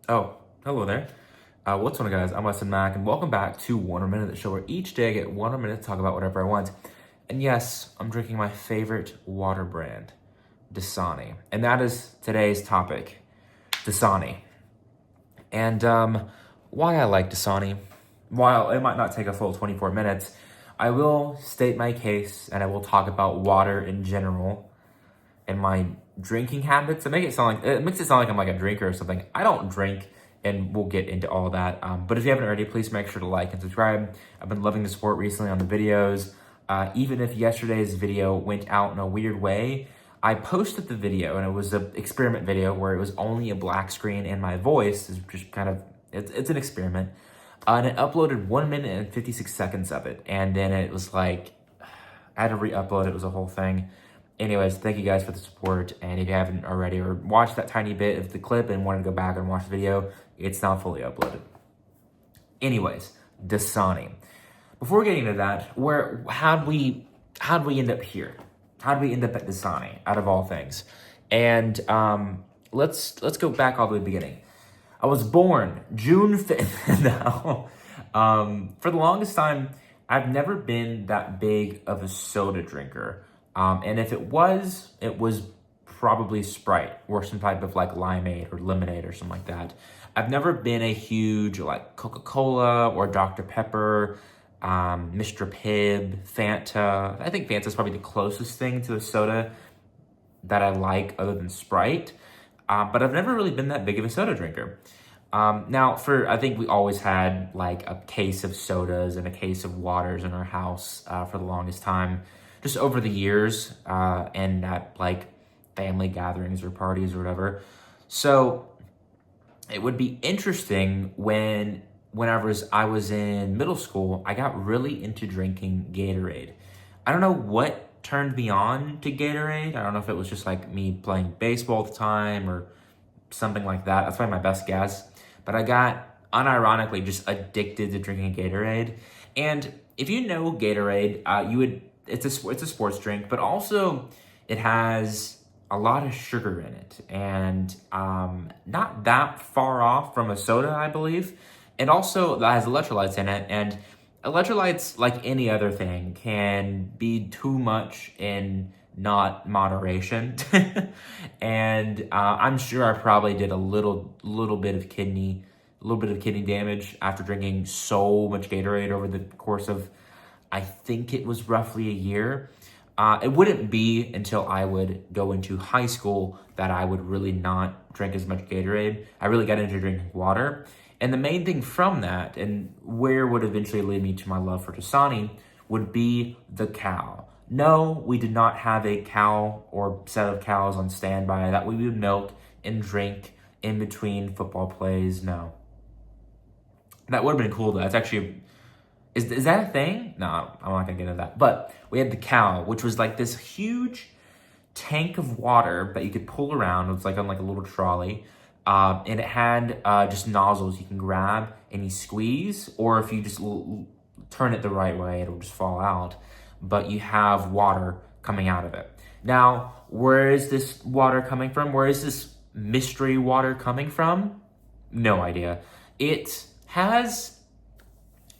Oh, hello there. What's going on, guys? I'm Weston Mack, and welcome back to One Minute, the show where each day I get 1 minute to talk about whatever I want. And yes, I'm drinking my favorite water brand, Dasani. And that is today's topic, Dasani. And why I like Dasani, while it might not take a full 24 minutes, I will state my case and I will talk about water in general and my drinking habits. It makes it sound like I'm like a drinker or something. I don't drink, and we'll get into all that. But if you haven't already, please make sure to like and subscribe. I've been loving the support recently on the videos. Even if yesterday's video went out in a weird way, I posted the video and it was an experiment video where it was only a black screen and my voice is just kind of, it's an experiment. And it uploaded 1 minute and 56 seconds of it. And then it was like, I had to re-upload it. It was a whole thing. Anyways, thank you guys for the support. And if you haven't already or watched that tiny bit of the clip and want to go back and watch the video, it's now fully uploaded. Anyways, Dasani. Before getting into that, how'd we end up here? How'd we end up at Dasani, out of all things? And let's go back all the way to the beginning. I was born June 5th. Now, for the longest time, I've never been that big of a soda drinker. And if it was probably Sprite or some type of like limeade or lemonade or something like that. I've never been a huge like Coca-Cola or Dr. Pepper, Mr. Pibb, Fanta. I think Fanta is probably the closest thing to a soda that I like other than Sprite. But I've never really been that big of a soda drinker. Now, I think we always had like a case of sodas and a case of waters in our house for the longest time, just over the years, and at like family gatherings or parties or whatever. So it would be interesting whenever I was in middle school, I got really into drinking Gatorade. I don't know what turned me on to Gatorade. I don't know if it was just like me playing baseball at the time or something like that. That's probably my best guess. But I got unironically just addicted to drinking Gatorade. And if you know Gatorade, it's a sports drink, but also it has a lot of sugar in it, and not that far off from a soda, I believe. It also has electrolytes in it, and electrolytes, like any other thing, can be too much in not moderation. And I'm sure I probably did a little bit of kidney damage after drinking so much Gatorade over the course of, I think it was roughly a year. It wouldn't be until I would go into high school that I would really not drink as much Gatorade. I really got into drinking water. And the main thing from that, and where would eventually lead me to my love for Dasani, would be the cow. No, we did not have a cow or set of cows on standby that we would milk and drink in between football plays. No. That would have been cool, though. That's actually... Is that a thing? No, I'm not gonna get into that. But we had the cow, which was like this huge tank of water that you could pull around. It was like on like a little trolley. And it had just nozzles you can grab and you squeeze, or if you just turn it the right way, it'll just fall out. But you have water coming out of it. Now, where is this water coming from? Where is this mystery water coming from? No idea. It has...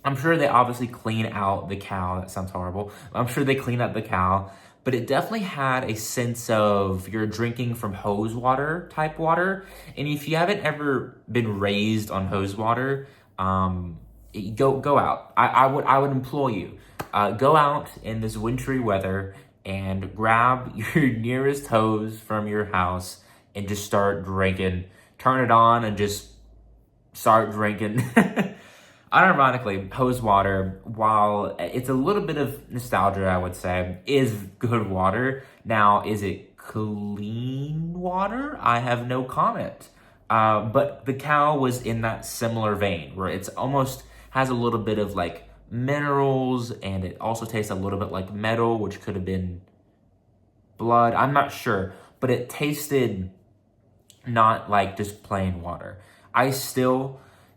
I'm sure they obviously clean out the cow. That sounds horrible. I'm sure they clean out the cow, but it definitely had a sense of you're drinking from hose water type water. And if you haven't ever been raised on hose water, go out. I would implore you, go out in this wintry weather and grab your nearest hose from your house and just start drinking. Turn it on and just start drinking. Unironically, hose water, while it's a little bit of nostalgia, I would say, is good water. Now, is it clean water? I have no comment. But the cow was in that similar vein, where it's almost has a little bit of like minerals, and it also tastes a little bit like metal, which could have been blood. I'm not sure, but it tasted not like just plain water.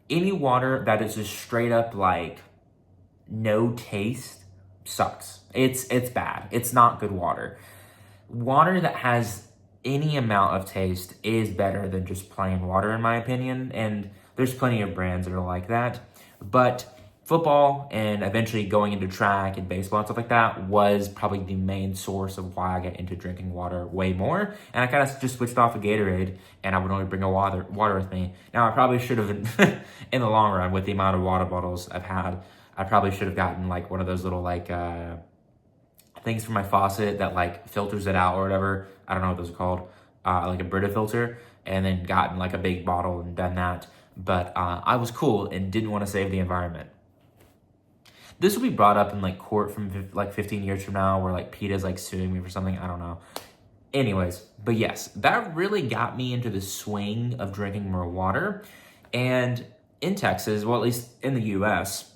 Any water that is just straight up like no taste sucks. It's bad. It's not good water. Water that has any amount of taste is better than just plain water, in my opinion. And there's plenty of brands that are like that. But football and eventually going into track and baseball and stuff like that was probably the main source of why I got into drinking water way more. And I kind of just switched off of Gatorade, and I would only bring a water with me. Now, I probably should have, in the long run, with the amount of water bottles I've had, I probably should have gotten like one of those little like things for my faucet that like filters it out or whatever. I don't know what those are called, like a Brita filter, and then gotten like a big bottle and done that. But I was cool and didn't want to save the environment. This will be brought up in like court from like 15 years from now, where like PETA's like suing me for something. I don't know. Anyways, but yes, that really got me into the swing of drinking more water. And in Texas, well, at least in the US,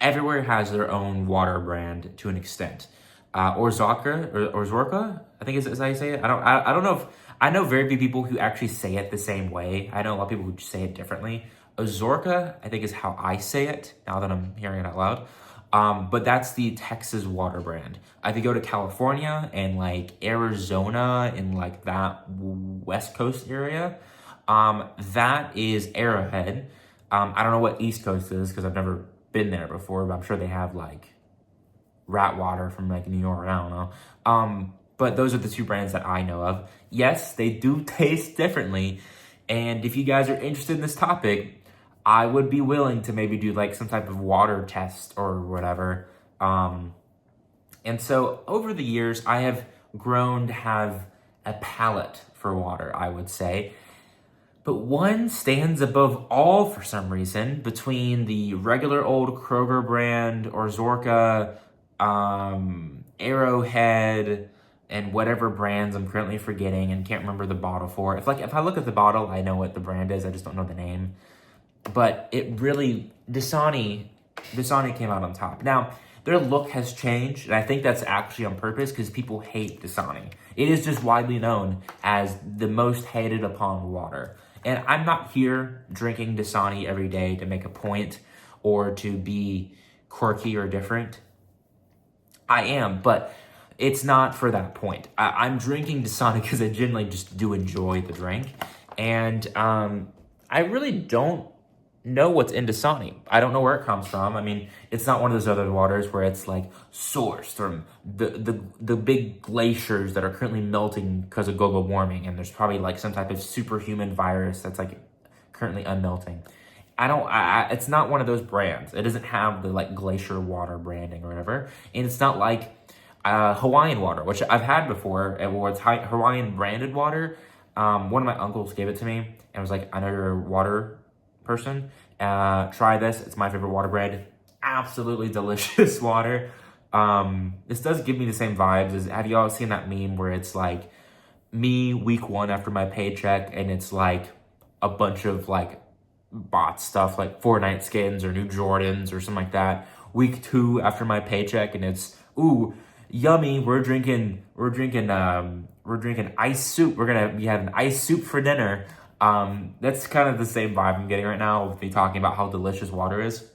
everywhere has their own water brand to an extent. Zorka, I think is how you say it. I don't know if, I know very few people who actually say it the same way. I know a lot of people who say it differently. Ozorka, I think, is how I say it, now that I'm hearing it out loud. But that's the Texas water brand. If you go to California and like Arizona and like that West Coast area, that is Arrowhead. I don't know what East Coast is because I've never been there before, but I'm sure they have like rat water from like New York. I don't know. But those are the two brands that I know of. Yes, they do taste differently. And if you guys are interested in this topic, I would be willing to maybe do like some type of water test or whatever. And so over the years, I have grown to have a palate for water, I would say. But one stands above all for some reason between the regular old Kroger brand or Zorka, Arrowhead, and whatever brands I'm currently forgetting and can't remember the bottle for. If I look at the bottle, I know what the brand is. I just don't know the name. But it really, Dasani came out on top. Now, their look has changed, and I think that's actually on purpose because people hate Dasani. It is just widely known as the most hated upon water. And I'm not here drinking Dasani every day to make a point or to be quirky or different. I am, but it's not for that point. I'm drinking Dasani because I genuinely just do enjoy the drink. And I really don't know what's in Dasani. I don't know where it comes from. I mean, it's not one of those other waters where it's like sourced from the big glaciers that are currently melting because of global warming, and there's probably like some type of superhuman virus that's like currently unmelting. It's not one of those brands. It doesn't have the like glacier water branding or whatever, and it's not like Hawaiian water, which I've had before, where it's Hawaiian branded water. One of my uncles gave it to me and was like, I know you're a water person. Try this. It's my favorite water brand. Absolutely delicious water. This does give me the same vibes as, have you all seen that meme where it's like me week one after my paycheck and it's like a bunch of like bought stuff like Fortnite skins or new Jordans or something like that. Week two after my paycheck and it's, ooh, yummy. We're drinking ice soup. We're gonna be having ice soup for dinner. That's kind of the same vibe I'm getting right now with me talking about how delicious water is.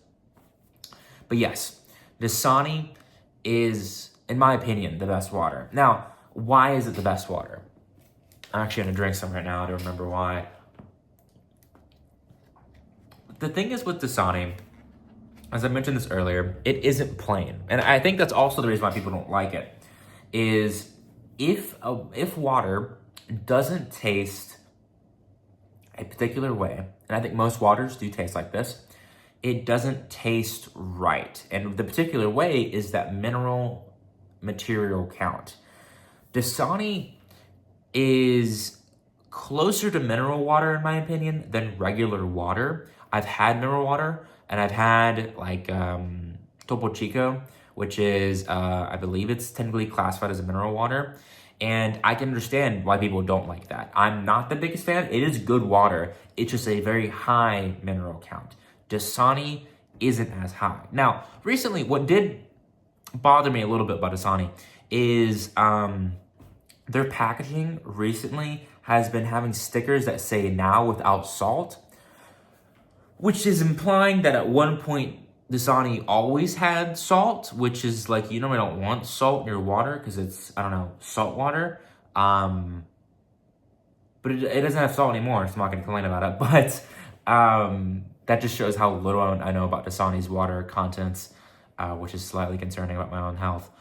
But yes, Dasani is, in my opinion, the best water. Now, why is it the best water? I'm actually gonna drink some right now. I don't remember why. The thing is with Dasani, as I mentioned this earlier, it isn't plain. And I think that's also the reason why people don't like it, is if water doesn't taste a particular way, and I think most waters do taste like this, it doesn't taste right. And the particular way is that mineral material count. Dasani is closer to mineral water, in my opinion, than regular water. I've had mineral water, and I've had like Topo Chico, which is, I believe it's technically classified as a mineral water. And I can understand why people don't like that. I'm not the biggest fan. It is good water. It's just a very high mineral count. Dasani isn't as high. Now, recently, what did bother me a little bit about Dasani is their packaging recently has been having stickers that say now without salt, which is implying that at one point Dasani always had salt, which is like, you normally don't want salt in your water because it's, I don't know, salt water. But it doesn't have salt anymore, so I'm not going to complain about it. But that just shows how little I know about Dasani's water contents, which is slightly concerning about my own health.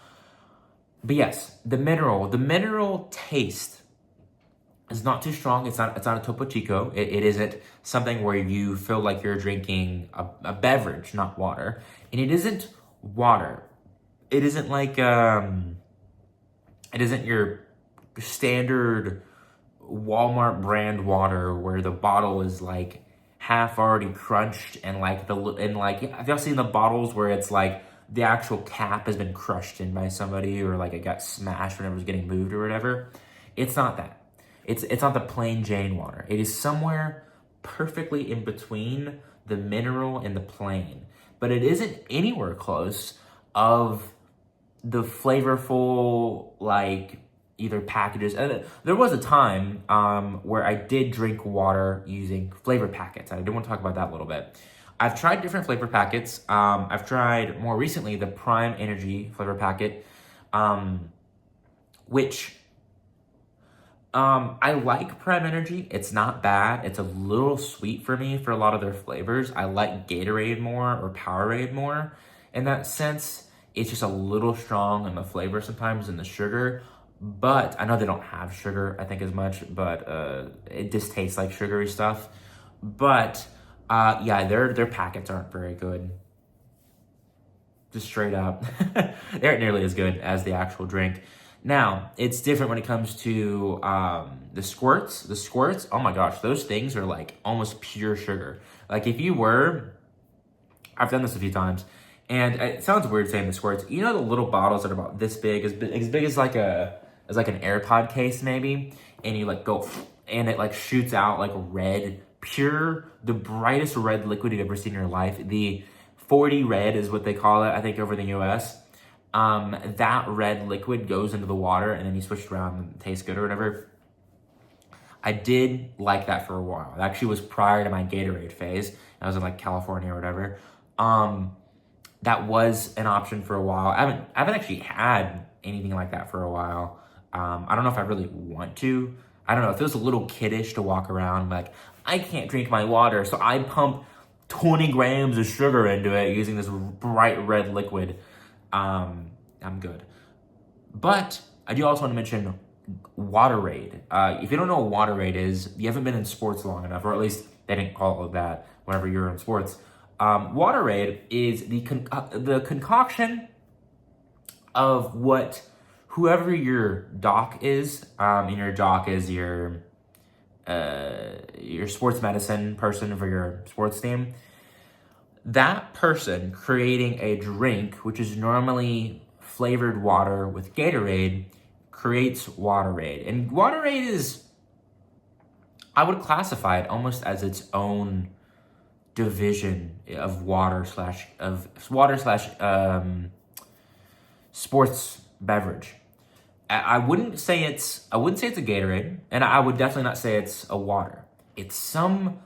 But yes, the mineral taste is not too strong. It's not a Topo Chico. It isn't something where you feel like you're drinking a beverage, not water. And it isn't water. It isn't like it isn't your standard Walmart brand water where the bottle is like half already crunched and like have y'all seen the bottles where it's like the actual cap has been crushed in by somebody, or like it got smashed whenever it was getting moved or whatever? It's not that. It's not the plain Jane water. It is somewhere perfectly in between the mineral and the plain, but it isn't anywhere close of the flavorful, like, either packages. And there was a time where I did drink water using flavor packets. I do want to talk about that a little bit. I've tried different flavor packets. I've tried more recently the Prime Energy flavor packet, which I like Prime Energy. It's not bad. It's a little sweet for me for a lot of their flavors. I like Gatorade more or Powerade more in that sense. It's just a little strong in the flavor sometimes and the sugar. But I know they don't have sugar, I think, as much, but it just tastes like sugary stuff. But yeah, their packets aren't very good. Just straight up. They aren't nearly as good as the actual drink. Now, it's different when it comes to the squirts. The squirts, oh my gosh, those things are like almost pure sugar. Like if you were, I've done this a few times, and it sounds weird saying the squirts. You know the little bottles that are about this big, as big as like an AirPod case maybe, and you like go, and it like shoots out like red, pure, the brightest red liquid you've ever seen in your life. The 40 red is what they call it, I think, over in the US. That red liquid goes into the water, and then you switch it around and it tastes good or whatever. I did like that for a while. It actually was prior to my Gatorade phase. I was in like California or whatever. That was an option for a while. I haven't actually had anything like that for a while. I don't know if I really want to. I don't know. It feels a little kiddish to walk around like, I can't drink my water, so I pump 20 grams of sugar into it using this bright red liquid. I'm good. But I do also want to mention Waterade. If you don't know what Waterade is, you haven't been in sports long enough, or at least they didn't call it that whenever you were in sports. Waterade is the concoction of what whoever your doc is, and your doc is your sports medicine person for your sports team. That person creating a drink, which is normally flavored water with Gatorade, creates Waterade. And Waterade is, I would classify it almost as its own division of sports beverage. I wouldn't say it's a Gatorade, and I would definitely not say it's a water. It's some,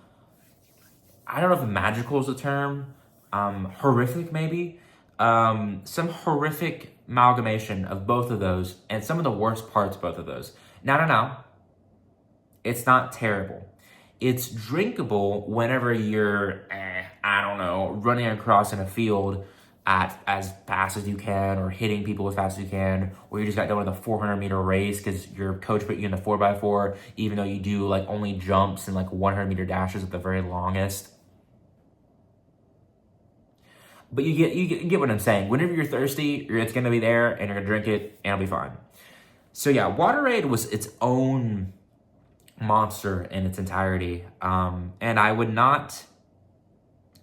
I don't know if magical is the term, horrific maybe, some horrific amalgamation of both of those, and some of the worst parts of both of those. No. It's not terrible. It's drinkable whenever you're, running across in a field at as fast as you can, or hitting people as fast as you can, or you just got done with a 400-meter race because your coach put you in the 4x4, even though you do like only jumps and like 100-meter dashes at the very longest. But you get what I'm saying. Whenever you're thirsty, it's gonna be there, and you're gonna drink it, and it'll be fine. So yeah, Waterade was its own monster in its entirety, and I would not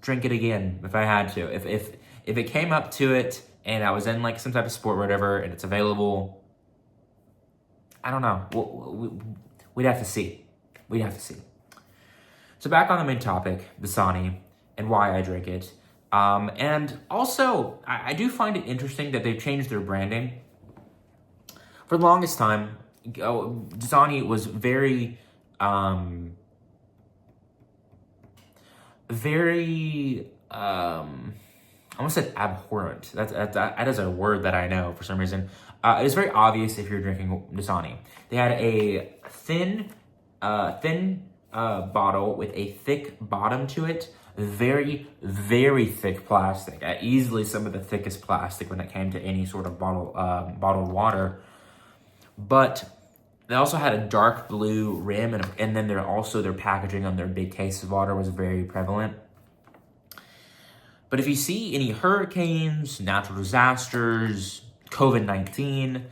drink it again if I had to. If it came up to it, and I was in like some type of sport or whatever, and it's available, I don't know. We'd have to see. We'd have to see. So back on the main topic, Dasani, and why I drink it. And also, I do find it interesting that they've changed their branding. For the longest time, Dasani was very almost said abhorrent. That is a word that I know for some reason. It's very obvious if you're drinking Dasani. They had a thin bottle with a thick bottom to it. Very, very thick plastic. Easily some of the thickest plastic when it came to any sort of bottled water. But they also had a dark blue rim, and then their packaging on their big case of water was very prevalent. But if you see any hurricanes, natural disasters, COVID-19,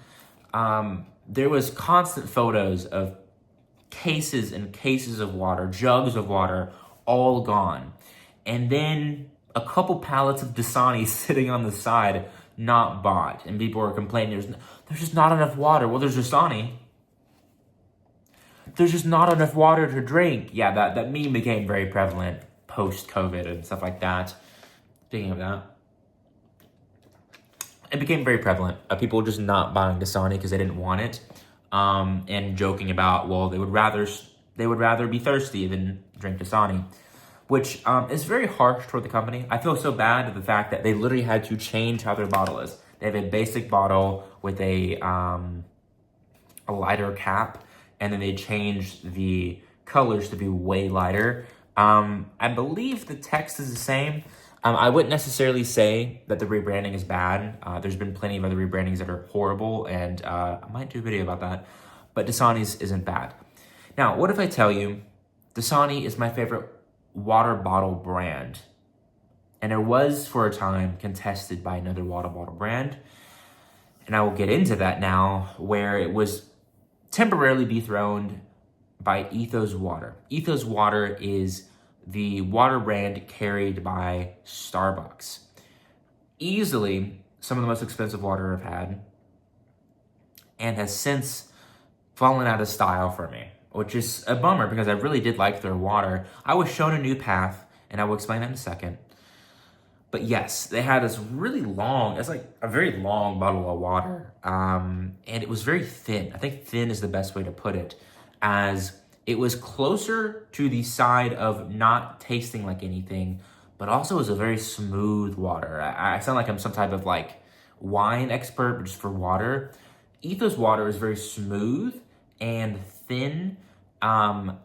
there was constant photos of cases and cases of water, jugs of water, all gone. And then a couple pallets of Dasani sitting on the side, not bought. And people were complaining, there's just not enough water. Well, there's Dasani. There's just not enough water to drink. Yeah, that meme became very prevalent post-COVID and stuff like that. Speaking of that, it became very prevalent. People just not buying Dasani because they didn't want it, and joking about, well, they would rather be thirsty than drink Dasani, which is very harsh toward the company. I feel so bad at the fact that they literally had to change how their bottle is. They have a basic bottle with a lighter cap, and then they changed the colors to be way lighter. I believe the text is the same. I wouldn't necessarily say that the rebranding is bad. There's been plenty of other rebrandings that are horrible, and I might do a video about that. But Dasani's isn't bad. Now, what if I tell you Dasani is my favorite water bottle brand? And it was, for a time, contested by another water bottle brand. And I will get into that now, where it was temporarily dethroned by Ethos Water. Ethos Water is the water brand carried by Starbucks. Easily some of the most expensive water I've had, and has since fallen out of style for me, which is a bummer because I really did like their water. I was shown a new path, and I will explain that in a second. But yes, they had this really long, it's like a very long bottle of water, and it was very thin. I think thin is the best way to put it, as it was closer to the side of not tasting like anything, but also was a very smooth water. I sound like I'm some type of like wine expert, but just for water. Ethos water is very smooth and thin, not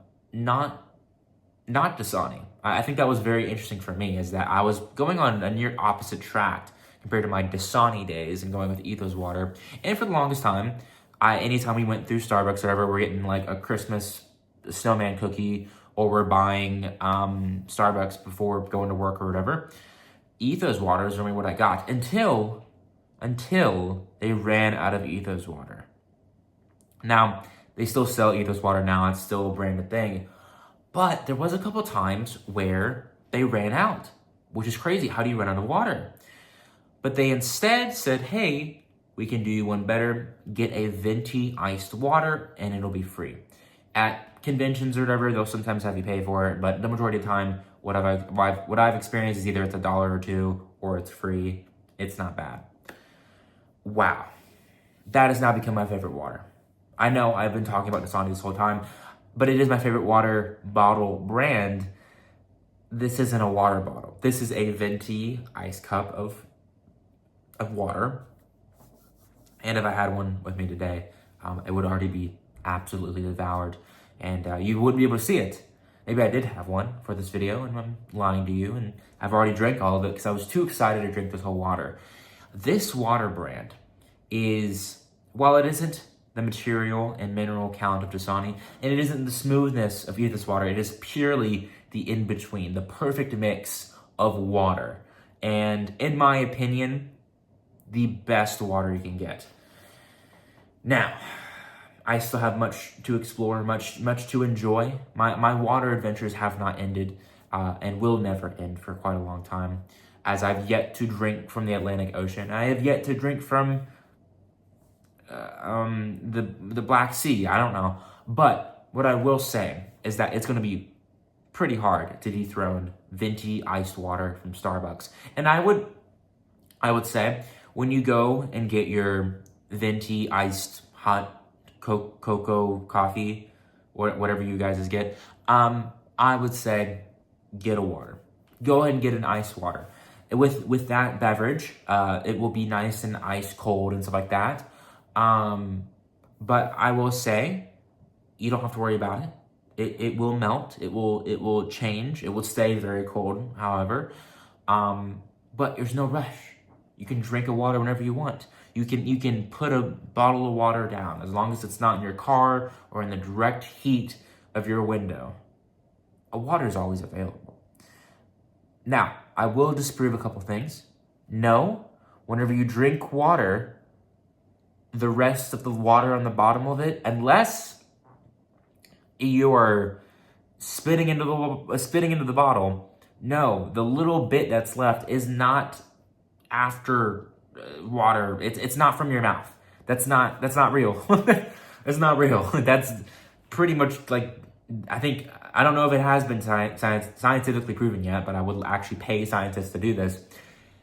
Dasani. I think that was very interesting for me, is that I was going on a near opposite track compared to my Dasani days and going with Ethos water. And for the longest time, anytime we went through Starbucks or whatever, we're getting like a Christmas snowman cookie, or we're buying Starbucks before going to work or whatever, Ethos water is really what I got until they ran out of Ethos water. Now, they still sell Ethos water now. It's still a branded thing. But there was a couple times where they ran out, which is crazy. How do you run out of water? But they instead said, hey, we can do you one better. Get a venti iced water and it'll be free. At conventions or whatever, they'll sometimes have you pay for it, but the majority of the time, what I've experienced is either it's $1 or $2 or it's free. It's not bad. Wow. That has now become my favorite water. I know I've been talking about Dasani this whole time, but it is my favorite water bottle brand. This isn't a water bottle. This is a venti ice cup of water. And if I had one with me today, it would already be absolutely devoured, and you wouldn't be able to see it. Maybe I did have one for this video, and I'm lying to you, and I've already drank all of it because I was too excited to drink this whole water. This water brand is, while it isn't the material and mineral count of Dasani, and it isn't the smoothness of Ethos water, it is purely the in-between, the perfect mix of water. And in my opinion, the best water you can get. Now, I still have much to explore, much to enjoy. My water adventures have not ended, and will never end for quite a long time, as I've yet to drink from the Atlantic Ocean. I have yet to drink from the Black Sea. I don't know. But what I will say is that it's going to be pretty hard to dethrone venti iced water from Starbucks. And I would say, when you go and get your venti iced hot cocoa coffee, or whatever you guys get, I would say get a water. Go ahead and get an iced water. with that beverage, it will be nice and ice cold and stuff like that. But I will say, you don't have to worry about it. It will melt. It will change. It will stay very cold, however. But there's no rush. You can drink a water whenever you want. You can put a bottle of water down as long as it's not in your car or in the direct heat of your window. A water is always available. Now, I will disprove a couple things. No, whenever you drink water, the rest of the water on the bottom of it, unless you are spitting into the bottle, no, the little bit that's left is not after water. It's not from your mouth. That's not real. It's not real. That's pretty much like, I don't know if it has been scientifically proven yet, but I would actually pay scientists to do this.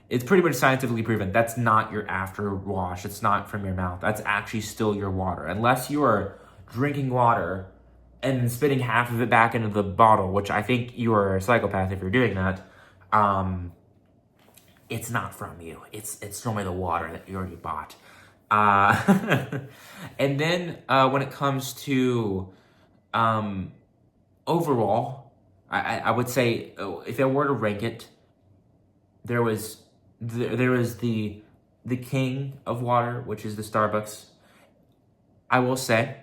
It's pretty much scientifically proven. That's not your after wash. It's not from your mouth. That's actually still your water. Unless you are drinking water and then spitting half of it back into the bottle, which I think you are a psychopath if you're doing that. It's not from you. It's normally the water that you already bought. And then when it comes to overall, I would say, if I were to rank it, there was the king of water, which is the Starbucks. I will say,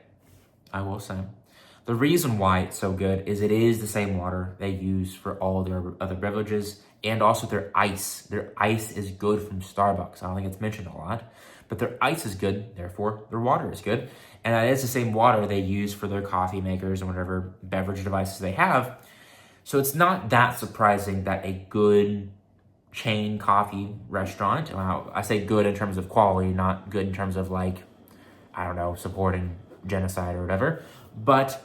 the reason why it's so good is it is the same water they use for all of their other beverages, and also their ice. Their ice is good from Starbucks. I don't think it's mentioned a lot, but their ice is good, therefore their water is good. And that is the same water they use for their coffee makers and whatever beverage devices they have. So it's not that surprising that a good chain coffee restaurant, I say good in terms of quality, not good in terms of like, I don't know, supporting genocide or whatever, but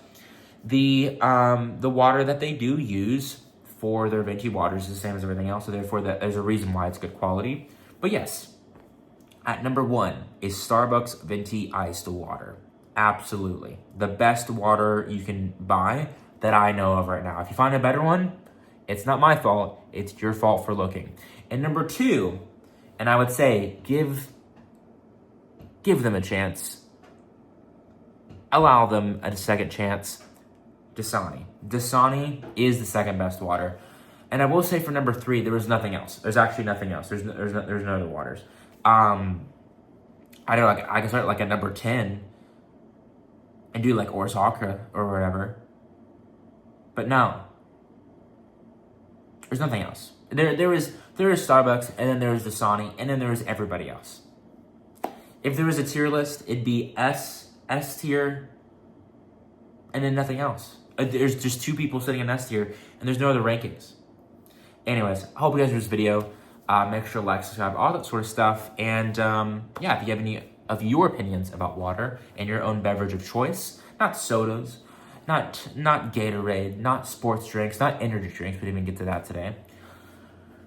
the water that they do use for their venti waters is the same as everything else, so therefore there's a reason why it's good quality. But yes, at number 1 is Starbucks venti iced water. Absolutely. The best water you can buy that I know of right now. If you find a better one, it's not my fault, it's your fault for looking. And number 2, and I would say give them a chance. Allow them a second chance. Dasani. Dasani is the second best water. And I will say for number 3, there was nothing else. There's actually nothing else. There's no other waters. I don't know, like, I can start like at number 10 and do like Orzakra or whatever. But no. There's nothing else. There is Starbucks, and then there is Dasani, and then there is everybody else. If there was a tier list, it'd be S tier, and then nothing else. There's just 2 people sitting in S tier, and there's no other rankings. Anyways, I hope you guys enjoyed this video. Make sure to like, subscribe, all that sort of stuff. And yeah, if you have any of your opinions about water and your own beverage of choice, not sodas, not Gatorade, not sports drinks, not energy drinks, we didn't even get to that today,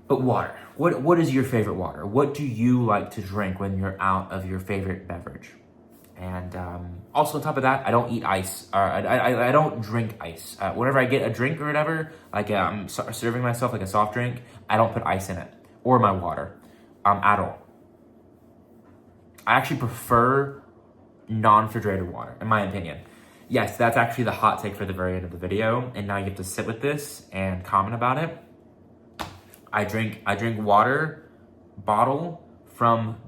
but water. What is your favorite water? What do you like to drink when you're out of your favorite beverage? And also on top of that, I don't eat ice. I don't drink ice. Whenever I get a drink or whatever, like I'm serving myself like a soft drink, I don't put ice in it or my water at all. I actually prefer non-refrigerated water, in my opinion. Yes, that's actually the hot take for the very end of the video, and now you have to sit with this and comment about it. I drink water bottle from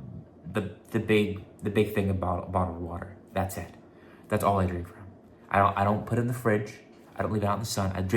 the big thing of bottled water. That's it. That's all I drink from. I don't put it in the fridge. I don't leave it out in the sun. I drink